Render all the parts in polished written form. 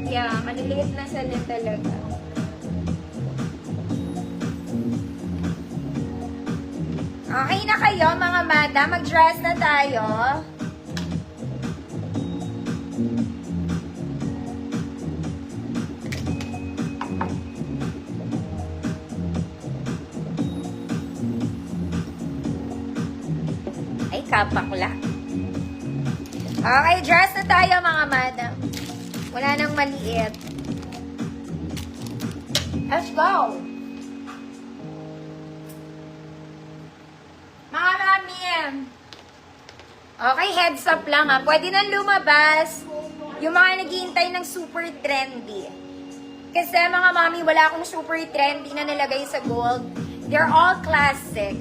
Yeah, maliliit na sila talaga. Okay na kayo mga madam, mag-dress na tayo. Ay, kapakla. Okay, dress na tayo mga madam. Wala nang maliit. Let's go! Mga mami, okay, heads up lang ha. Pwede nang lumabas yung mga naghihintay ng super trendy. Kasi mga mami, wala akong super trendy na nilagay sa gold. They're all classic.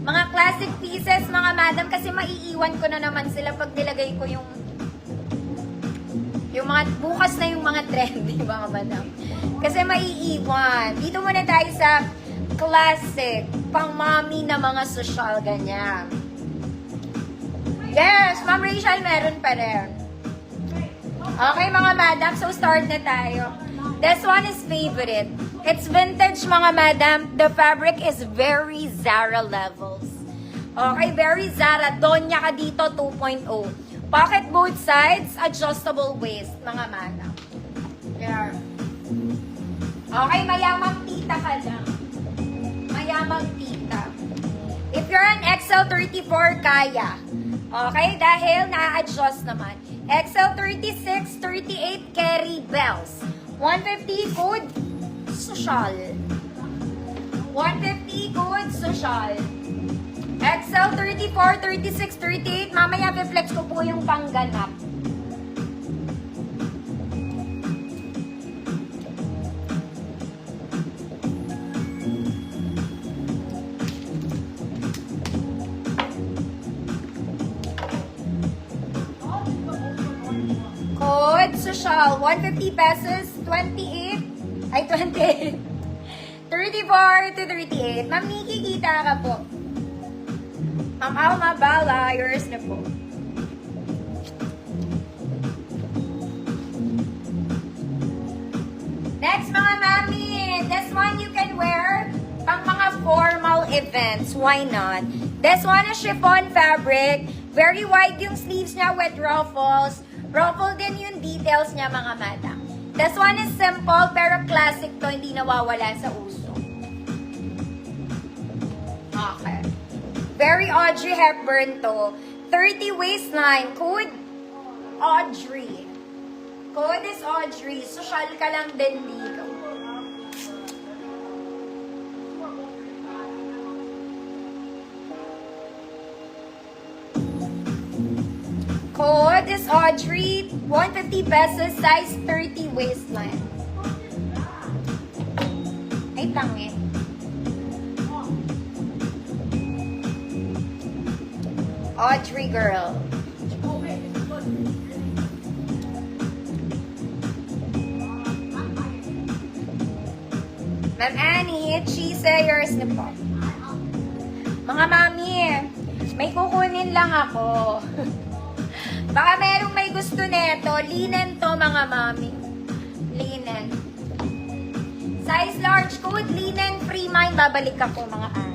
Mga classic pieces, mga madam, kasi maiiwan ko na naman sila pag nilagay ko yung mga, bukas na yung mga trendy, mga madam. Kasi maiiwan. Dito muna tayo sa classic, pang mommy na mga social, ganyan. Yes, Ma'am Rachel, meron pa rin. Okay, mga madam, so start na tayo. This one is favorite. It's vintage, mga madam. The fabric is very Zara levels. Okay, very Zara. Donya ka dito, 2.0. Pocket both sides, adjustable waist, mga madam. There. Okay, mayamang tita ka lang. Mayamang tita. If you're an XL34, kaya. Okay, dahil na-adjust naman. XL36, 38, carry bells. 150, good, social. 150, good, social. XL34, 36, 38. Mamaya, reflex ko po yung pangganap. Code social, 150 pesos, 28, ay 28. 34 to 38. Ma'am Nikki, kita ka po. Ma'am Alma Bala, yours na po. Next, mga mami, this one you can wear pang mga formal events. Why not? This one is chiffon fabric. Very wide yung sleeves niya with ruffles. Ruffle din yung details niya, mga madam. This one is simple pero classic to, hindi nawawala sa uso. Okay. Very Audrey Hepburn to. 30 waistline. Code Audrey. Code is Audrey. Social ka lang din dito. Code is Audrey. 150 pesos. Size 30 waistline. Ay, tangin. Audrey girl. Ma'am Annie, cheese yours na po. Mga mami, may kukunin lang ako. Baka merong may gusto neto. Linen to, mga mami. Linen. Size large, code linen, free mine. Babalik ako, mga ani.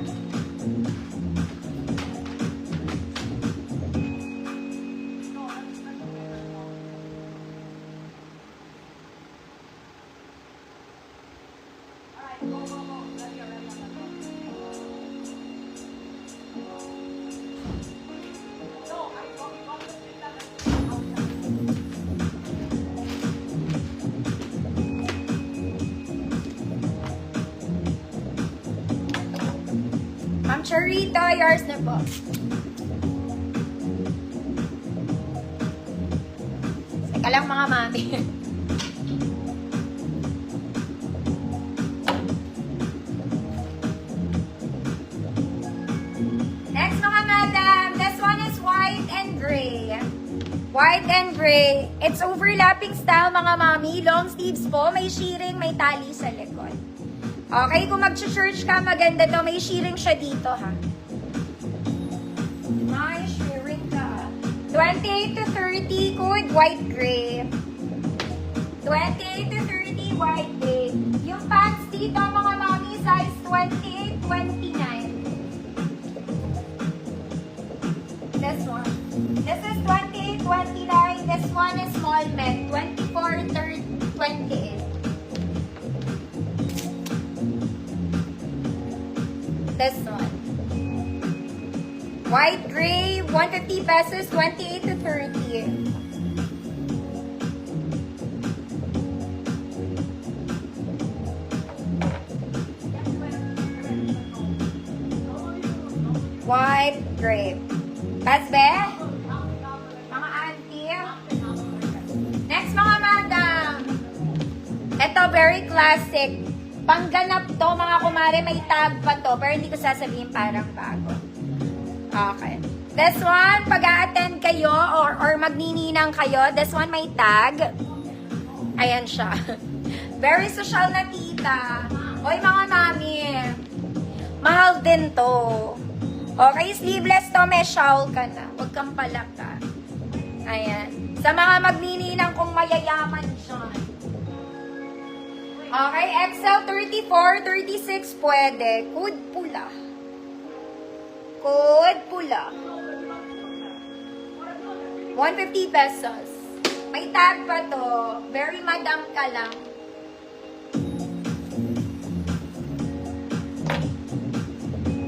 Ma'am Charito, yours na po. Seka lang, mga mami. Next, mga madam. This one is white and gray. White and gray. It's overlapping style, mga mami. Long sleeves po. May shearing, may tali sa likod. Okay, kung mag-church ka, maganda to. May shearing siya dito, ha? May shearing ka. 28 to 30, code white gray. 28 28 to 30, white gray. Yung pants dito, mga mami, size 28, 29. This one. This is 28, 29. This one is small men. 24, 30, 28. This one. White gray, 150 pesos, 28 to 30. White grape. Pasbe? Mga auntie. Next, mga madam. Ito, very classic. Pangganap to, mga kumare. May tag pa to. Pero hindi ko sasabihin parang bago. Okay. This one, pag a-attend kayo or magnininang kayo, this one may tag. Ayan siya. Very social na tita. Oy, mga mami. Mahal din to. Okay, sleeveless to, may shawl ka na. Huwag kang palaka. Ayan. Sa mga magnininang kung mayayaman dyan. Okay, XL 34, 36 pwede. Code pula. Code pula. 150 pesos. May tag pa to. Very madam ka lang.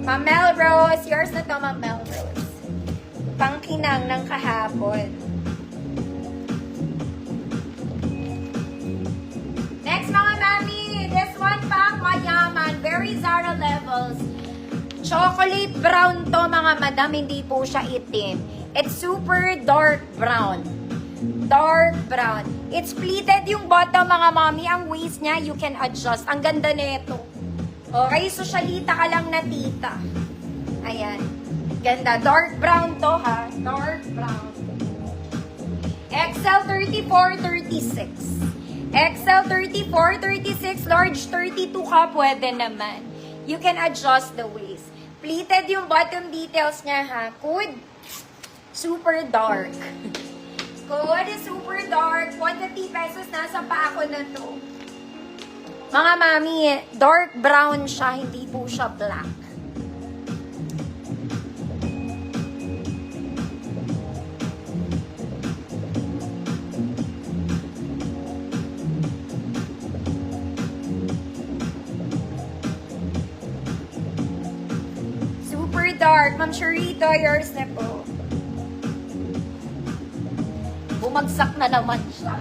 Ma'am Melrose, yours na to, Ma'am Melrose. Pangkinang ng kahapon. Next, mga mami, this one pang mayaman, very Zara levels. Chocolate brown to, mga madam, hindi po siya itim. It's super dark brown. Dark brown. It's pleated yung bottom, mga mami. Ang waist niya, you can adjust. Ang ganda nito. Okay, sosyalita ka lang na tita. Ayan. Ganda. Dark brown to, ha? Dark brown. XL 34, 36. XL 34, 36. Large 32 ka, pwede naman. You can adjust the waist. Pleated yung bottom details niya, ha? Good. Super dark. Good. Super dark. 150 pesos. Nasa pa ako na to. Mga mami, dark brown siya, hindi po siya black. Super dark. Ma'am Sharito, yours na po. Bumagsak na naman siya.